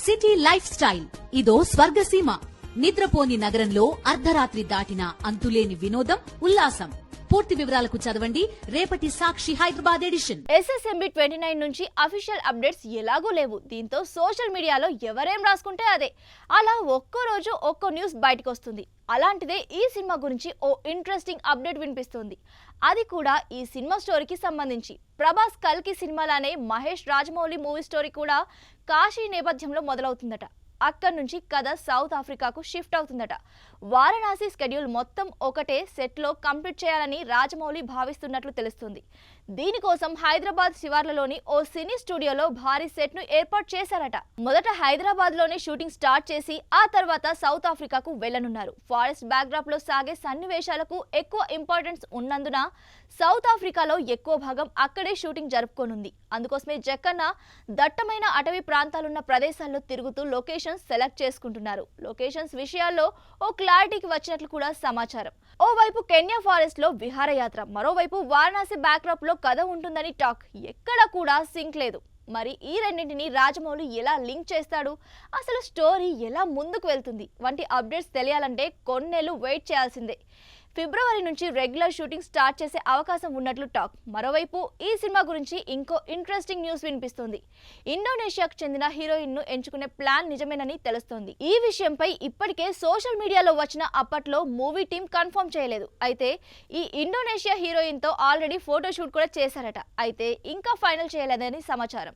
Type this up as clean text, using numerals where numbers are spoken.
City life style ఇదో స్వర్గసీమ. నిద్రపోని నగరంలో అర్ధరాత్రి దాటిన అంతులేని వినోదం, ఉల్లాసం. పూర్తి వివరాలకు చదవండి రేపటి సాక్షి హైదరాబాద్ ఎడిషన్. SSMB 29 నుంచి అఫీషియల్ అప్డేట్స్ ఎలాగూ లేవు. దీంతో సోషల్ మీడియాలో ఎవరేం రాసుకుంటే అదే. అలా ఒక్కో రోజు ఒక్కో న్యూస్ బయటకు వస్తుంది. అలాంటిదే ఈ సినిమా గురించి ఓ ఇంట్రెస్టింగ్ అప్డేట్ వినిపిస్తుంది. అది కూడా ఈ సినిమా స్టోరీకి సంబంధించి. ప్రభాస్ కల్కి సినిమాలానే మహేష్ రాజమౌళి మూవీ స్టోరీ కూడా కాశీ నేపథ్యంలో మొదలవుతుందట. అక్కడి నుంచి కథ సౌత్ ఆఫ్రికాకు షిఫ్ట్ అవుతుందట. వారణాసి స్కెడ్యూల్ మొత్తం ఒకటే సెట్లో కంప్లీట్ చేయాలని రాజమౌళి భావిస్తున్నట్లు తెలుస్తుంది. దీనికోసం హైదరాబాద్ శివార్లలోని ఓ సినీ స్టూడియోలో భారీ సెట్ ను ఏర్పాటు చేశారట. మొదట హైదరాబాద్ లోనే షూటింగ్ స్టార్ట్ చేసి ఆ తర్వాత సౌత్ ఆఫ్రికాకు వెళ్లనున్నారు. ఫారెస్ట్ బ్యాక్డ్రాప్ లో సాగే సన్నివేశాలకు ఎక్కువ ఇంపార్టెన్స్ ఉన్నందున సౌత్ ఆఫ్రికాలో ఎక్కువ భాగం అక్కడే షూటింగ్ జరుపుకోనుంది. అందుకోసమే జక్కన్న దట్టమైన అటవీ ప్రాంతాలున్న ప్రదేశాల్లో తిరుగుతూ లొకేషన్స్ సెలెక్ట్ చేసుకుంటున్నారు. లొకేషన్స్ విషయాల్లో ఓ క్లారిటీకి వచ్చినట్లు కూడా సమాచారం. ఓవైపు కెన్యా ఫారెస్ట్ లో విహారయాత్ర, మరోవైపు వారణాసి బ్యాక్డ్రాప్ లో కథ ఉంటుందని టాక్. ఎక్కడ కూడా సింక్ లేదు. మరి ఈ రెండింటిని రాజమౌళి ఎలా లింక్ చేస్తాడు, అసలు స్టోరీ ఎలా ముందుకు వెళ్తుంది వంటి అప్డేట్స్ తెలియాలంటే కొన్నేళ్లు వెయిట్ చేయాల్సిందే. ఫిబ్రవరి నుంచి రెగ్యులర్ షూటింగ్ స్టార్ట్ చేసే అవకాశం ఉన్నట్లు టాక్. మరోవైపు ఈ సినిమా గురించి ఇంకో ఇంట్రెస్టింగ్ న్యూస్ వినిపిస్తుంది. ఇండోనేషియాకు చెందిన హీరోయిన్ ను ఎంచుకునే ప్లాన్ నిజమేనని తెలుస్తోంది. ఈ విషయంపై ఇప్పటికే సోషల్ మీడియాలో వచ్చిన అప్పట్లో మూవీ టీం కన్ఫర్మ్ చేయలేదు. అయితే ఈ ఇండోనేషియా హీరోయిన్ తో ఆల్రెడీ ఫోటోషూట్ కూడా చేశారట. అయితే ఇంకా ఫైనల్ చేయలేదని సమాచారం.